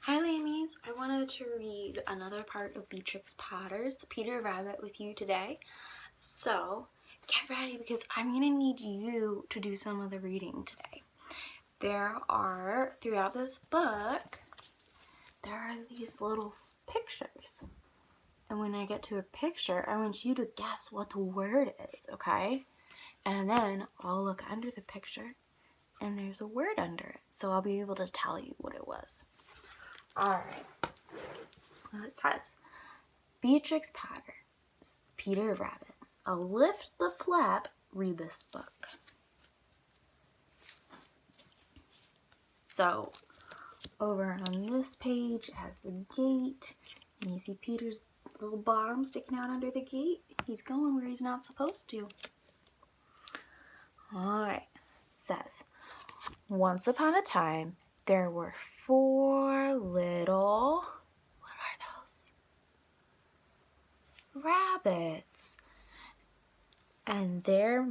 Hi ladies, I wanted to read another part of Beatrix Potter's Peter Rabbit with you today. So get ready because I'm going to need you to do some of the reading today. There are, throughout this book, there are these little pictures. And when I get to a picture, I want you to guess what the word is, okay? And then I'll look under the picture and there's a word under it. So I'll be able to tell you what it was. Alright. It says, Beatrix Potter's Peter Rabbit, a lift the flap Rebus book. So, over on this page it has the gate, and you see Peter's little arm sticking out under the gate. He's going where he's not supposed to. Alright, it says, once upon a time, there were 4 little, what are those? Rabbits. And their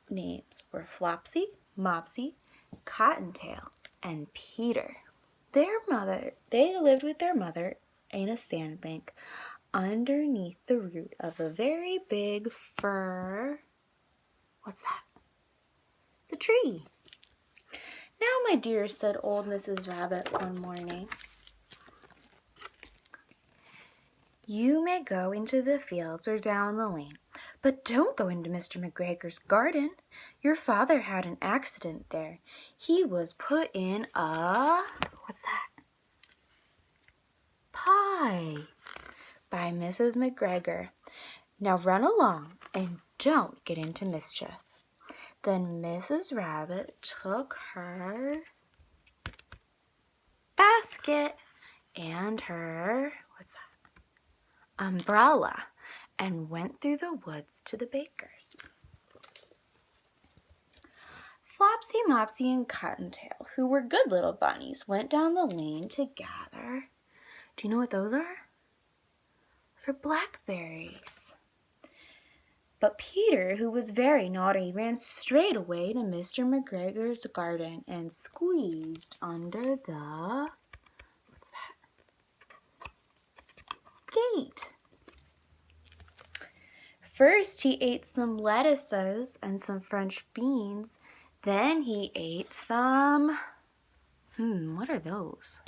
names were Flopsy, Mopsy, Cottontail, and Peter. They lived with their mother in a sandbank underneath the root of a very big fir. What's that? It's a tree. Now, my dear, said old Mrs. Rabbit one morning, you may go into the fields or down the lane, but don't go into Mr. McGregor's garden. Your father had an accident there. He was put in a, what's that? Pie by Mrs. McGregor. Now run along and don't get into mischief. Then Mrs. Rabbit took her basket and her, what's that? Umbrella, and went through the woods to the baker's. Flopsy, Mopsy, and Cottontail, who were good little bunnies, went down the lane to gather. Do you know what those are? Those are blackberries. But Peter, who was very naughty, ran straight away to Mr. McGregor's garden and squeezed under the, what's that? Gate. First, he ate some lettuces and some French beans. Then he ate some, what are those?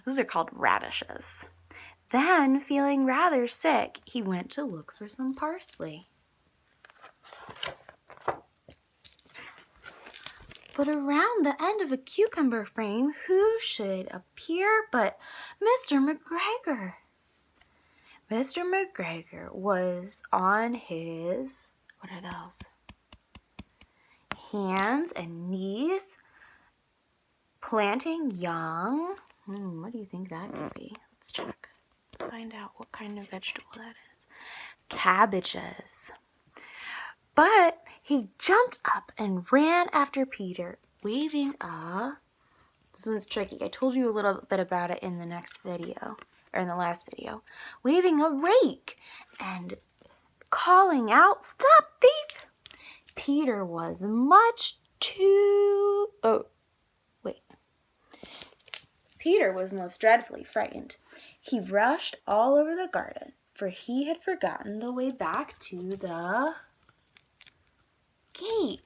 Those are called radishes. Then, feeling rather sick, he went to look for some parsley. But around the end of a cucumber frame, who should appear but Mr. McGregor? Mr. McGregor was on his, what are those? Hands and knees, planting young, what do you think that could be? Let's check. Let's find out what kind of vegetable that is. Cabbages. But he jumped up and ran after Peter, waving a, this one's tricky. I told you a little bit about it in the next video, or in the last video. Waving a rake and calling out, stop thief! Peter was Peter was most dreadfully frightened. He rushed all over the garden, for he had forgotten the way back to the gate.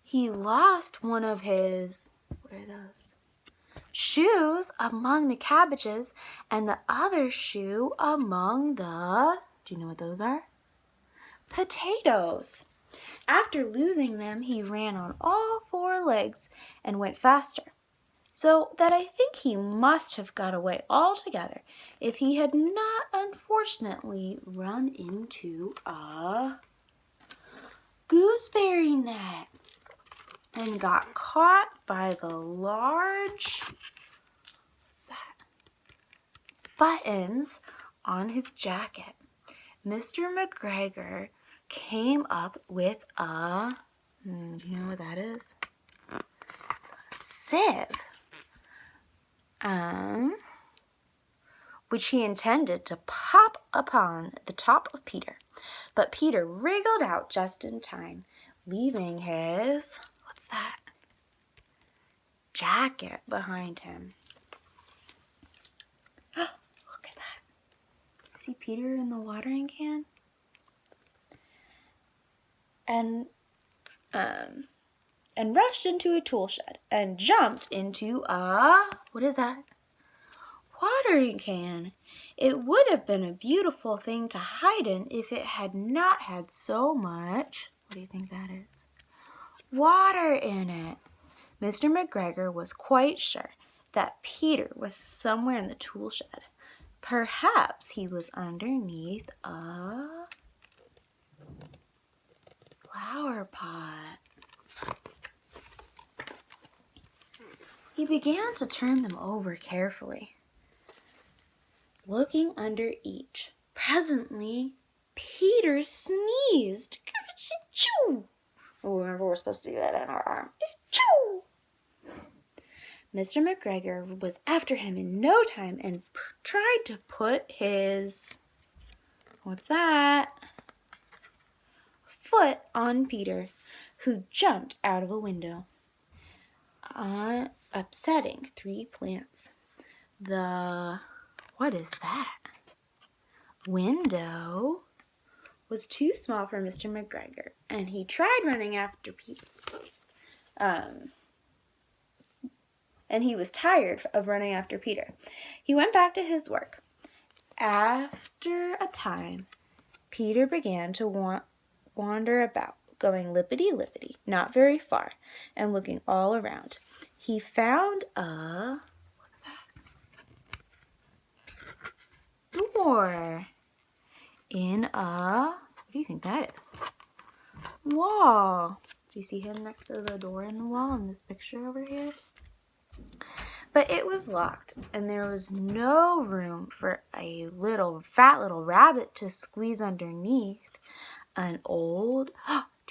He lost one of his, what are those? Shoes among the cabbages and the other shoe among the, do you know what those are? Potatoes. After losing them, he ran on all 4 legs and went faster, so that I think he must have got away altogether if he had not unfortunately run into a gooseberry net and got caught by the large, what's that? Buttons on his jacket. Mr. McGregor came up with a, do you know what that is? It's a sieve, which he intended to pop upon the top of Peter. But Peter wriggled out just in time, leaving his, what's that? Jacket behind him. see Peter in the watering can? And rushed into a tool shed and jumped into what is that? Watering can. It would have been a beautiful thing to hide in if it had not had so much, what do you think that is? Water in it. Mr. McGregor was quite sure that Peter was somewhere in the tool shed. Perhaps he was underneath a flower pot. He began to turn them over carefully, looking under each. Presently, Peter sneezed. Oh, remember we're supposed to do that on our arm. Mr. McGregor was after him in no time and tried to put his, foot on Peter, who jumped out of a window, upsetting 3 plants. What is that? Window was too small for Mr. McGregor, and he tried running after Peter. And he was tired of running after Peter. He went back to his work. After a time, Peter began to wander about, going lippity-lippity, not very far, and looking all around. He found a door in what do you think that is? Wall. Do you see him next to the door in the wall in this picture over here? But it was locked, and there was no room for a fat little rabbit to squeeze underneath. Do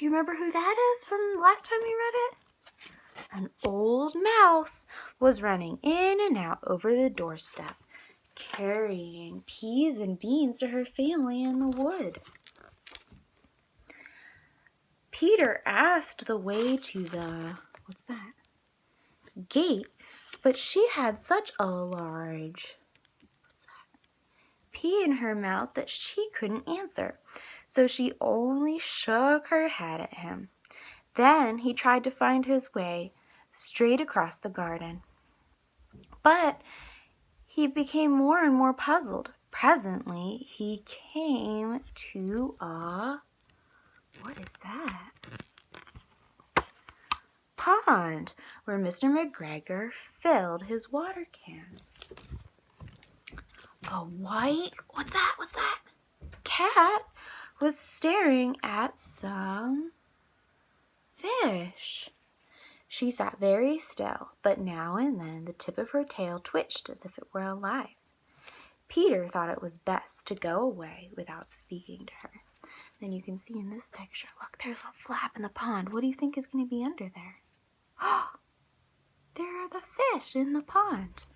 you remember who that is from last time we read it? An old mouse was running in and out over the doorstep, carrying peas and beans to her family in the wood. Peter asked the way to the, gate, but she had such a large pea in her mouth that she couldn't answer, so she only shook her head at him. Then he tried to find his way straight across the garden, but he became more and more puzzled. Presently, he came to what is that? Pond, where Mr. McGregor filled his water cans. A white, what's that? Cat was staring at some fish. She sat very still, but now and then the tip of her tail twitched as if it were alive. Peter thought it was best to go away without speaking to her. Then you can see in this picture, look, there's a flap in the pond. What do you think is going to be under there? Oh, there are the fish in the pond.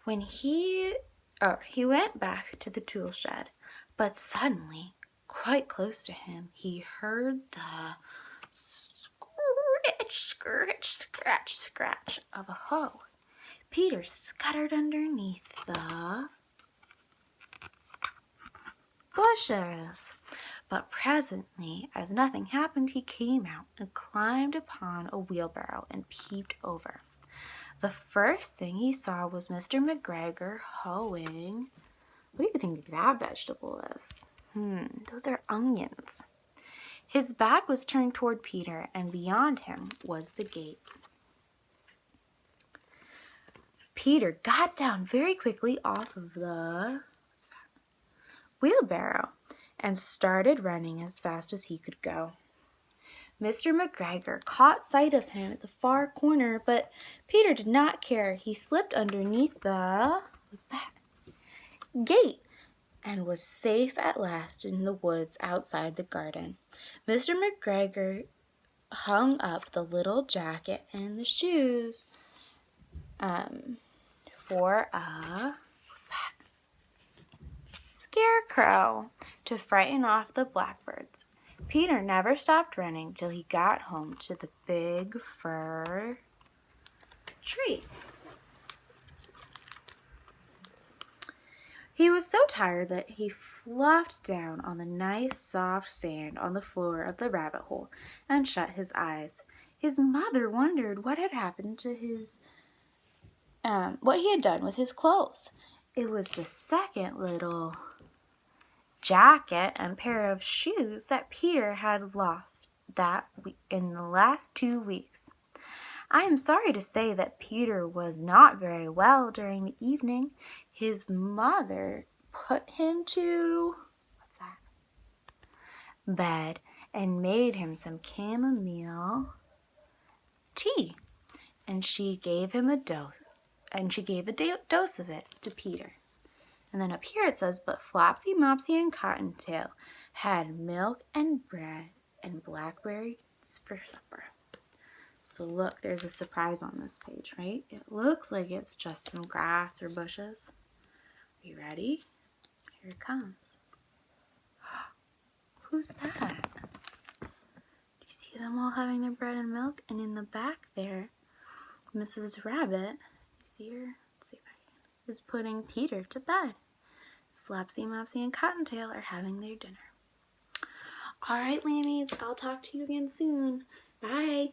When he went back to the tool shed, but suddenly, quite close to him, he heard the scratch of a hoe. Peter scuttered underneath the bushes. But presently, as nothing happened, he came out and climbed upon a wheelbarrow and peeped over. The first thing he saw was Mr. McGregor hoeing. What do you think that vegetable is? Those are onions. His back was turned toward Peter, and beyond him was the gate. Peter got down very quickly off of the wheelbarrow and started running as fast as he could go. Mr. McGregor caught sight of him at the far corner, but Peter did not care. He slipped underneath the gate and was safe at last in the woods outside the garden. Mr. McGregor hung up the little jacket and the shoes for a scarecrow to frighten off the blackbirds. Peter never stopped running till he got home to the big fir tree. He was so tired that he flopped down on the nice soft sand on the floor of the rabbit hole and shut his eyes. His mother wondered what had happened to what he had done with his clothes. It was the second little jacket and pair of shoes that Peter had lost in the last 2 weeks. I am sorry to say that Peter was not very well during the evening. His mother put him to bed and made him some chamomile tea, and she gave him a dose, dose of it to Peter. And then up here it says, but Flopsy, Mopsy, and Cottontail had milk and bread and blackberries for supper. So look, there's a surprise on this page, right? It looks like it's just some grass or bushes. Are you ready? Here it comes. Who's that? Do you see them all having their bread and milk? And in the back there, Mrs. Rabbit, you see her? Let's see if I can. Is putting Peter to bed. Flopsy, Mopsy, and Cottontail are having their dinner. All right, Lammies, I'll talk to you again soon. Bye.